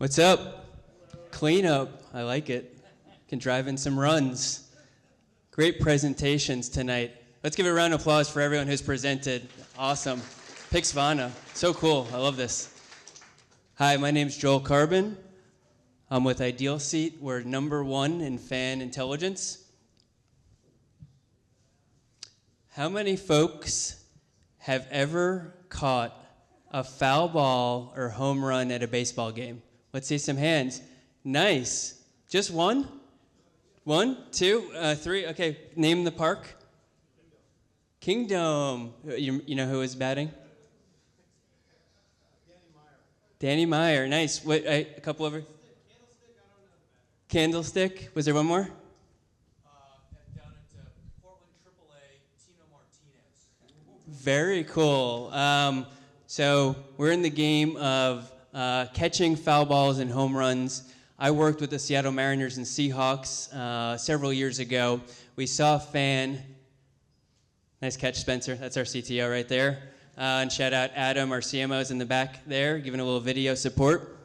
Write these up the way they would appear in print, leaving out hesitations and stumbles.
What's up? Clean up. I like it. Can drive in some runs. Great presentations tonight. Let's give a round of applause for everyone who's presented. Awesome. Pixvana. So cool. I love this. Hi, my name's Joel Carben. I'm with Ideal Seat. We're #1 in fan intelligence. How many folks have ever caught a foul ball or home run at a baseball game? Let's see some hands. Nice. Just one? 1, 2, 3. Okay, name the park. Kingdom. You know who is batting? Danny Meyer. Nice. What? A couple over. Candlestick. Was there one more? Down at Portland AAA, Tino Martinez. Very cool. So we're in the game of catching foul balls and home runs. I worked with the Seattle Mariners and Seahawks several years ago. We saw a fan. Nice catch, Spencer. That's our CTO right there. And shout out Adam, our CMO, is in the back there, giving a little video support.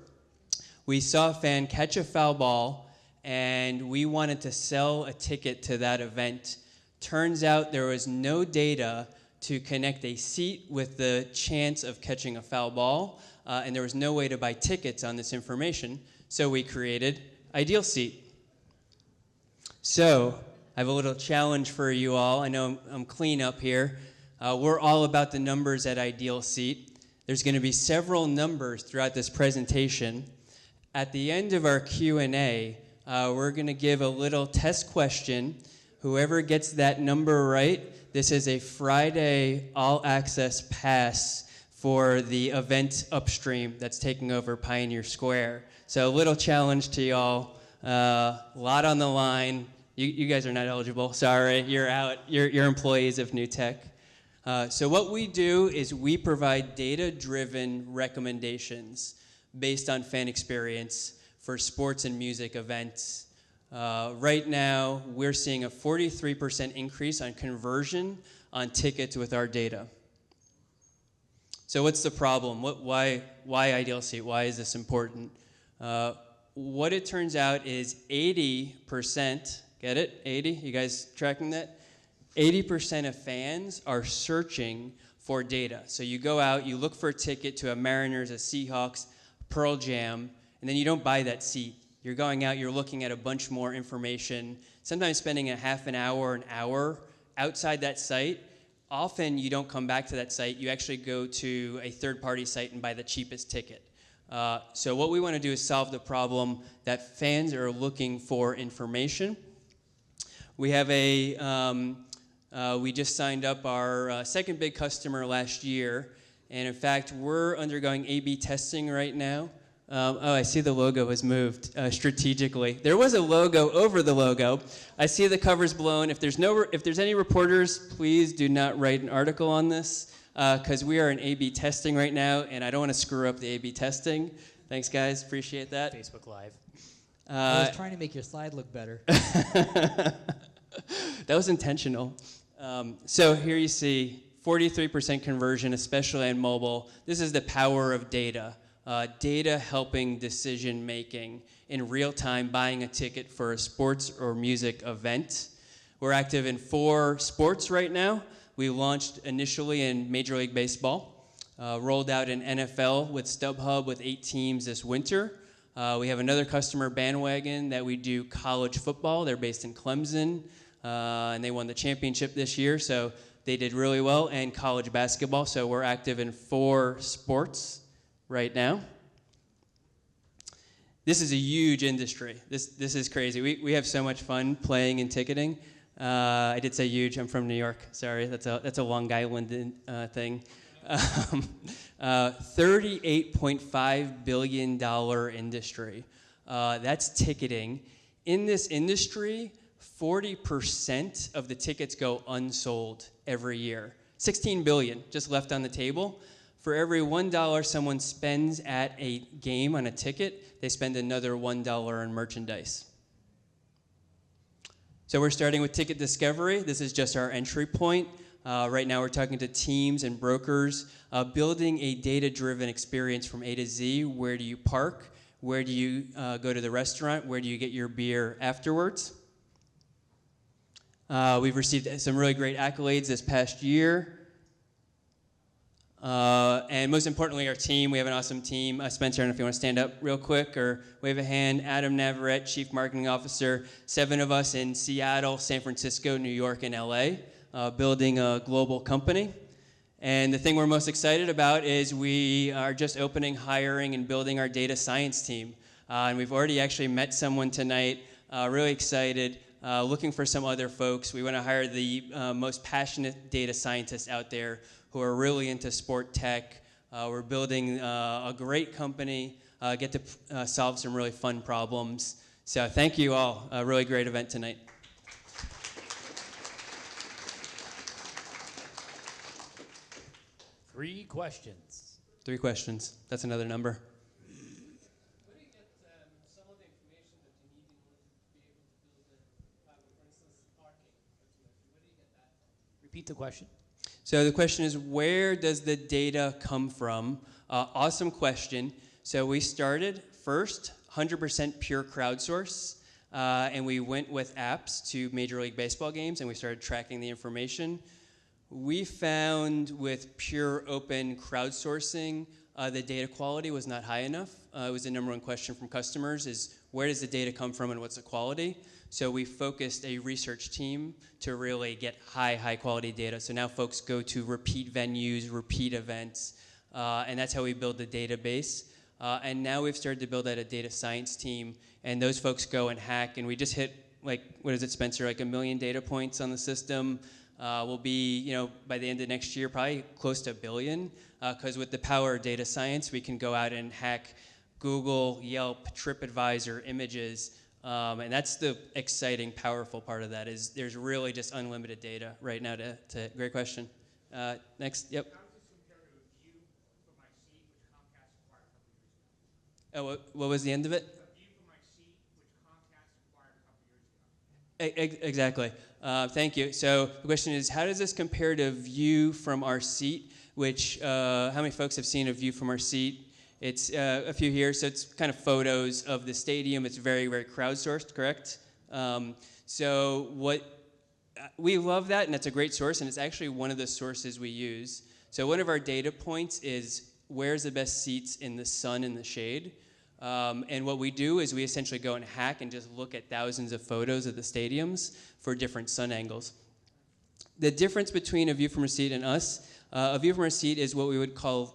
We saw a fan catch a foul ball, and we wanted to sell a ticket to that event. Turns out there was no data to connect a seat with the chance of catching a foul ball, and there was no way to buy tickets on this information, so we created Ideal Seat. So I have a little challenge for you all. I know I'm clean up here. We're all about the numbers at Ideal Seat. There's going to be several numbers throughout this presentation. At the end of our Q&A, we're going to give a little test question. Whoever gets that number right, this is a Friday all-access pass for the event upstream that's taking over Pioneer Square. So a little challenge to y'all. A lot on the line. You guys are not eligible. Sorry, you're out. You're employees of New Tech. So what we do is we provide data-driven recommendations based on fan experience for sports and music events. Right now, we're seeing a 43% increase on conversion on tickets with our data. So what's the problem? Why Ideal Seat? Why is this important? What it turns out is 80%, get it? 80? You guys tracking that? 80% of fans are searching for data. So you go out, you look for a ticket to a Mariners, a Seahawks, Pearl Jam, and then you don't buy that seat. You're going out, you're looking at a bunch more information, sometimes spending a half an hour outside that site. Often you don't come back to that site. You actually go to a third-party site and buy the cheapest ticket. So what we want to do is solve the problem that fans are looking for information. We have we just signed up our second big customer last year, and in fact, we're undergoing A/B testing right now. Oh, I see the logo has moved strategically. There was a logo over the logo. I see the cover's blown. If there's any reporters, please do not write an article on this, because we are in A/B testing right now, and I don't want to screw up the A/B testing. Thanks, guys. Appreciate that. Facebook Live. I was trying to make your slide look better. That was intentional. So here you see 43% conversion, especially on mobile. This is the power of data. Data helping decision making in real time, buying a ticket for a sports or music event. We're active in 4 sports right now. We launched initially in Major League Baseball, rolled out in NFL with StubHub with 8 teams this winter. We have another customer, Bandwagon, that we do college football. They're based in Clemson, and they won the championship this year, so they did really well, and college basketball. So we're active in 4 sports right now. This is a huge industry. This is crazy. We have so much fun playing and ticketing. I did say huge. I'm from New York. Sorry, that's a Long Island thing. $38.5 billion industry. That's ticketing. In this industry, 40% of the tickets go unsold every year. 16 billion just left on the table. For every $1 someone spends at a game on a ticket, they spend another $1 on merchandise. So we're starting with ticket discovery. This is just our entry point. Right now we're talking to teams and brokers, building a data-driven experience from A to Z. Where do you park? Where do you go to the restaurant? Where do you get your beer afterwards? We've received some really great accolades this past year. And most importantly, our team. We have an awesome team. Spencer, I don't know if you want to stand up real quick or wave a hand. Adam Navarrete, Chief Marketing Officer. 7 of us in Seattle, San Francisco, New York, and LA, building a global company. And the thing we're most excited about is we are just opening, hiring, and building our data science team. And we've already actually met someone tonight, really excited, looking for some other folks. We want to hire the most passionate data scientists out there who are really into sport tech. We're building a great company, get to solve some really fun problems. So thank you all. A really great event tonight. Three questions. 3 questions. That's another number. Where do you get some of the information that you need in order to be able to build for instance, parking? Where do you get that from? Repeat the question. So the question is, where does the data come from? Awesome question. So we started first 100% pure crowdsource, and we went with apps to Major League Baseball games, and we started tracking the information. We found with pure open crowdsourcing, the data quality was not high enough. It was the number 1 question from customers is, where does the data come from and what's the quality? So we focused a research team to really get high quality data. So now folks go to repeat venues, repeat events, and that's how we build the database. And now we've started to build out a data science team, and those folks go and hack, and we just hit, like, what is it, Spencer, like 1 million data points on the system. We'll be, by the end of next year, probably close to 1 billion, because with the power of data science, we can go out and hack Google, Yelp, TripAdvisor, images, and that's the exciting, powerful part of that is there's really just unlimited data right now. Great question. Next, yep. How does this compare to a view from my seat, which Comcast acquired a couple years ago? Oh, what was the end of it? A view from my seat, which Comcast acquired a couple years ago. Exactly. Thank you. So the question is, how does this compare to view from our seat, which, how many folks have seen a view from our seat? It's a few here, so it's kind of photos of the stadium. It's very, very crowdsourced, correct? So we love that, and that's a great source, and it's actually one of the sources we use. So one of our data points is where's the best seats in the sun and the shade? And what we do is we essentially go and hack and just look at thousands of photos of the stadiums for different sun angles. The difference between a view from a seat and us, a view from a seat is what we would call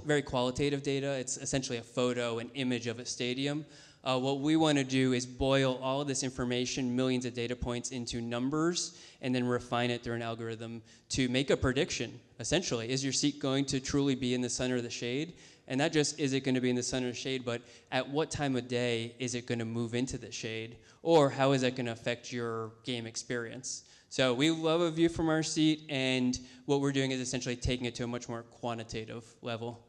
very qualitative data. It's essentially a photo, an image of a stadium. What we want to do is boil all of this information, millions of data points, into numbers, and then refine it through an algorithm to make a prediction, essentially. Is your seat going to truly be in the sun or the shade? And not just is it going to be in the sun or shade, but at what time of day is it going to move into the shade? Or how is that going to affect your game experience? So we love a view from our seat, and what we're doing is essentially taking it to a much more quantitative level.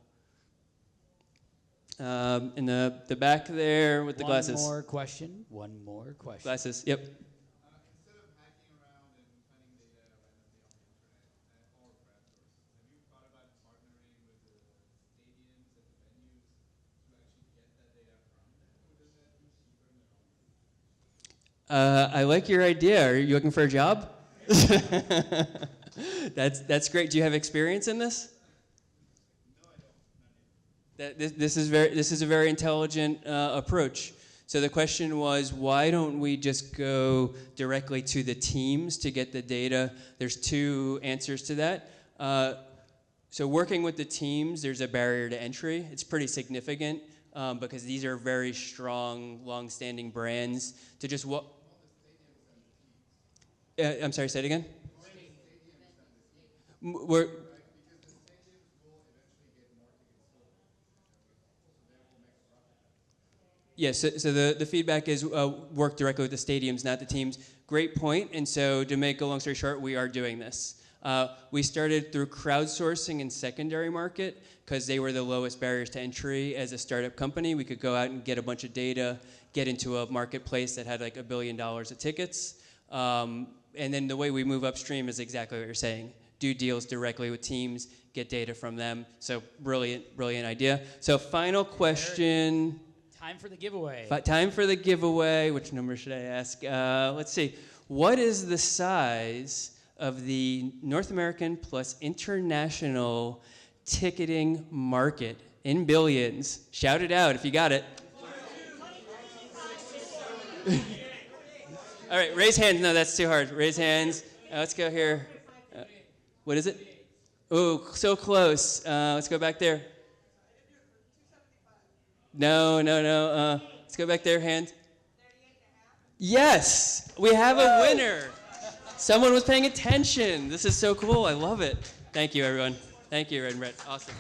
In the back there with the glasses. One more question. Glasses, yep. Instead of hacking around and finding data randomly on the internet or crowdsource, have you thought about partnering with the stadiums and the venues to actually get that data from them? Or does that be cheaper in the long run? I like your idea. Are you looking for a job? That's great. Do you have experience in this? No, I don't. This is a very intelligent approach. So the question was, why don't we just go directly to the teams to get the data? There's 2 answers to that. So working with the teams, there's a barrier to entry. It's pretty significant because these are very strong, long-standing brands. To just I'm sorry, say it again? We're, Yes, so the feedback is work directly with the stadiums, not the teams. Great point, and so to make a long story short, we are doing this. We started through crowdsourcing in secondary market because they were the lowest barriers to entry as a startup company. We could go out and get a bunch of data, get into a marketplace that had like $1 billion of tickets. And then the way we move upstream is exactly what you're saying. Do deals directly with teams, get data from them. So brilliant idea. So final question. Time for the giveaway. Time for the giveaway. Which number should I ask? Let's see. What is the size of the North American plus international ticketing market in billions? Shout it out if you got it. All right, raise hands. No, that's too hard. Raise hands. Let's go here. What is it? Oh, so close. Let's go back there. No. Let's go back there. Hand. Yes, we have a winner. Someone was paying attention. This is so cool. I love it. Thank you, everyone. Thank you, Red and Brett. Awesome.